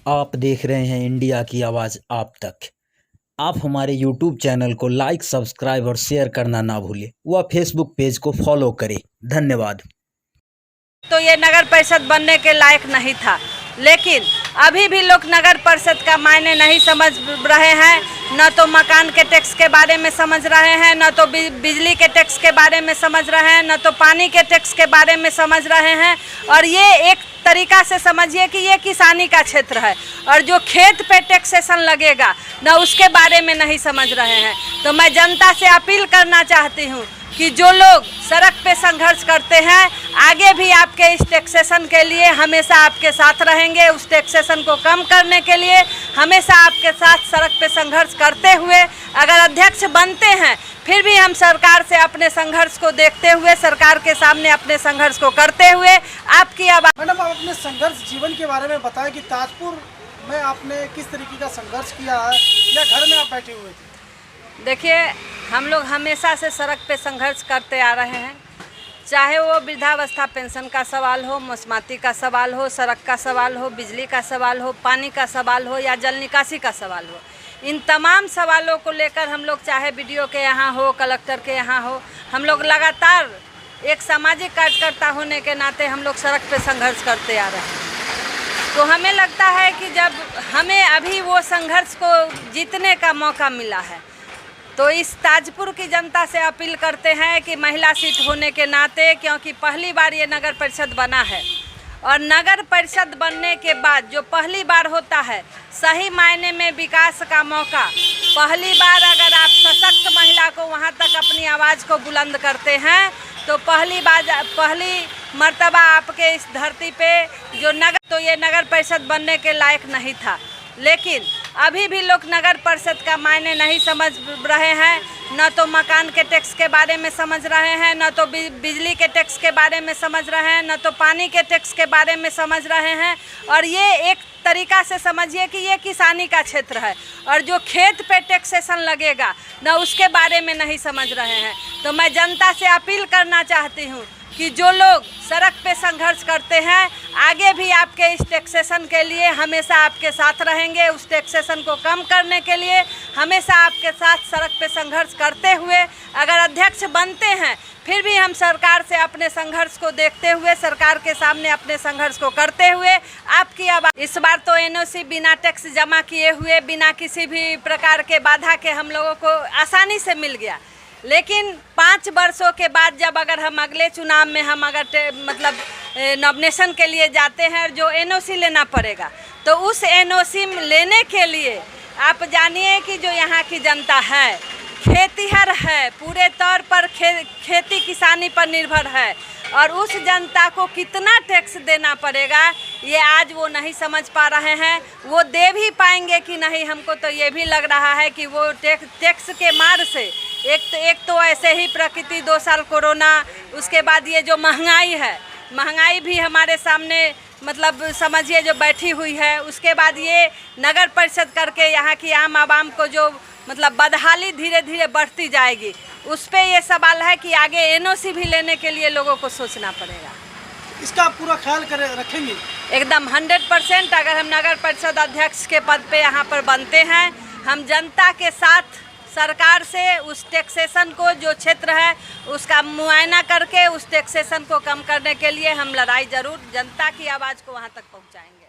आप देख रहे हैं इंडिया की आवाज़ आप तक। आप हमारे YouTube चैनल को लाइक, सब्सक्राइब और शेयर करना ना भूलें। वह फेसबुक पेज को फॉलो करें। धन्यवाद। तो ये नगर परिषद बनने के लायक नहीं था, लेकिन अभी भी लोग नगर परिषद का मायने नहीं समझ रहे हैं। न तो मकान के टैक्स के बारे में समझ रहे हैं, न तो बिजली के टैक्स के बारे में समझ रहे हैं, न तो पानी के टैक्स के बारे में समझ रहे हैं। और ये एक तरीका से समझिए कि ये किसानी का क्षेत्र है और जो खेत पे टैक्सेशन लगेगा न उसके बारे में नहीं समझ रहे हैं। तो मैं जनता से अपील करना चाहती हूँ कि जो लोग सड़क पे संघर्ष करते हैं, आगे भी आपके इस टैक्सेशन के लिए हमेशा आपके साथ रहेंगे। उस टैक्सेशन को कम करने के लिए हमेशा आपके साथ सड़क पे संघर्ष करते हुए अगर अध्यक्ष बनते हैं, फिर भी हम सरकार से अपने संघर्ष को देखते हुए, सरकार के सामने अपने संघर्ष को करते हुए आपकी आवाज़। मैडम, आप अपने संघर्ष जीवन के बारे में बताएं कि ताजपुर में आपने किस तरीके का संघर्ष किया है या घर में आप बैठे हुए थे? देखिए, हम लोग हमेशा से सड़क पे संघर्ष करते आ रहे हैं, चाहे वो वृद्धावस्था पेंशन का सवाल हो, मौसमाती का सवाल हो, सड़क का सवाल हो, बिजली का सवाल हो, पानी का सवाल हो या जल निकासी का सवाल हो। इन तमाम सवालों को लेकर हम लोग चाहे बीडीओ के यहाँ हो, कलेक्टर के यहाँ हो, हम लोग लगातार एक सामाजिक कार्यकर्ता होने के नाते हम लोग सड़क पे संघर्ष करते आ रहे हैं। तो हमें लगता है कि जब हमें अभी वो संघर्ष को जीतने का मौका मिला है, तो इस ताजपुर की जनता से अपील करते हैं कि महिला सीट होने के नाते, क्योंकि पहली बार ये नगर परिषद बना है और नगर परिषद बनने के बाद जो पहली बार होता है, सही मायने में विकास का मौका, पहली बार अगर आप सशक्त महिला को वहाँ तक अपनी आवाज़ को बुलंद करते हैं तो पहली मर्तबा आपके इस धरती पे जो नगर, तो ये नगर परिषद बनने के लायक नहीं था, लेकिन अभी भी लोग नगर परिषद का मायने नहीं समझ रहे हैं। न तो मकान के टैक्स के बारे में समझ रहे हैं, न तो बिजली के टैक्स के बारे में समझ रहे हैं, न तो पानी के टैक्स के बारे में समझ रहे हैं। और ये एक तरीका से समझिए कि ये किसानी का क्षेत्र है और जो खेत पे टैक्सेशन लगेगा न उसके बारे में नहीं समझ रहे हैं। तो मैं जनता से अपील करना चाहती हूँ कि जो लोग सड़क पे संघर्ष करते हैं, आगे भी आपके इस टैक्सेशन के लिए हमेशा आपके साथ रहेंगे। उस टैक्सेशन को कम करने के लिए हमेशा आपके साथ सड़क पे संघर्ष करते हुए अगर अध्यक्ष बनते हैं, फिर भी हम सरकार से अपने संघर्ष को देखते हुए, सरकार के सामने अपने संघर्ष को करते हुए आपकी आवाज़। इस बार तो एनओसी बिना टैक्स जमा किए हुए, बिना किसी भी प्रकार के बाधा के हम लोगों को आसानी से मिल गया, लेकिन 5 वर्षों के बाद जब अगर हम अगले चुनाव में हम अगर नॉमिनेशन के लिए जाते हैं, जो एनओसी लेना पड़ेगा, तो उस एनओसी लेने के लिए आप जानिए कि जो यहाँ की जनता है खेतीहर है, पूरे तौर पर खेती किसानी पर निर्भर है और उस जनता को कितना टैक्स देना पड़ेगा ये आज वो नहीं समझ पा रहे हैं। वो दे भी पाएंगे कि नहीं, हमको तो ये भी लग रहा है कि वो टैक्स के मार से एक तो ऐसे ही प्रकृति, 2 साल कोरोना, उसके बाद ये जो महंगाई भी हमारे सामने मतलब समझिए जो बैठी हुई है, उसके बाद ये नगर परिषद करके यहाँ की आम आवाम को जो मतलब बदहाली धीरे धीरे बढ़ती जाएगी, उस पे ये सवाल है कि आगे एनओसी भी लेने के लिए लोगों को सोचना पड़ेगा। इसका आप पूरा ख्याल रखेंगे? एकदम 100%। अगर हम नगर परिषद अध्यक्ष के पद पे यहाँ पर बनते हैं, हम जनता के साथ सरकार से उस टैक्सेशन को, जो क्षेत्र है उसका मुआयना करके उस टैक्सेशन को कम करने के लिए हम लड़ाई जरूर जनता की आवाज़ को वहाँ तक पहुँचाएंगे।